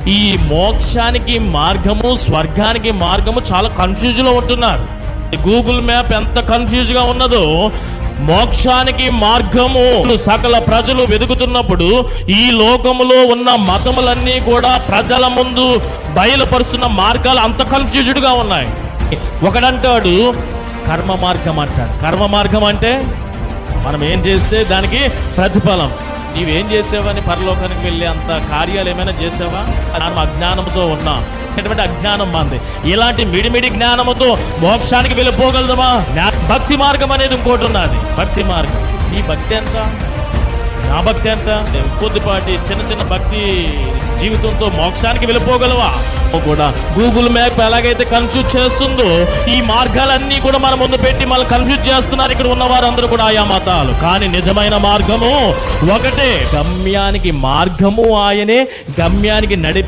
ఈ మోక్షానికి మార్గము, స్వర్గానికి మార్గము చాలా కన్ఫ్యూజ్ లో ఉంటున్నారు. గూగుల్ మ్యాప్ ఎంత కన్ఫ్యూజ్ గా ఉన్నదో, మోక్షానికి మార్గము సకల ప్రజలు వెతుకుతున్నప్పుడు ఈ లోకములో ఉన్న మతములన్నీ కూడా ప్రజల ముందు బయలుపరుస్తున్న మార్గాలు అంత కన్ఫ్యూజ్డ్ గా ఉన్నాయి. ఒకడంటాడు కర్మ మార్గం అంటాడు. కర్మ మార్గం అంటే మనం ఏం చేస్తే దానికి ప్రతిఫలం. నీవేం చేసావని పరలోకానికి వెళ్ళి అంత కార్యాలు ఏమైనా చేసావా? మనం అజ్ఞానంతో ఉన్నాం. ఎటువంటి అజ్ఞానం మంది. ఇలాంటి మిడిమిడి జ్ఞానముతో మోక్షానికి వెళ్ళిపోగలదమా? భక్తి మార్గం అనేది ఇంకోటి ఉన్నది. భక్తి మార్గం. ఈ భక్తి ఎంత, నా భక్తి ఎంత? కొద్దిపాటి చిన్న చిన్న భక్తి జీవితంతో మోక్షానికి వెళ్ళిపోగలవా? కూడా గూగుల్ మ్యాప్ ఎలాగైతే కన్ఫ్యూజ్ చేస్తుందో, ఈ మార్గాలన్నీ కూడా మన ముందు పెట్టి మళ్ళీ కన్ఫ్యూజ్ చేస్తున్నారు ఇక్కడ ఉన్న వారందరూ కూడా ఆయా మతాలు. కానీ నిజమైన మార్గము ఒకటే. గమ్యానికి మార్గము ఆయనే, గమ్యానికి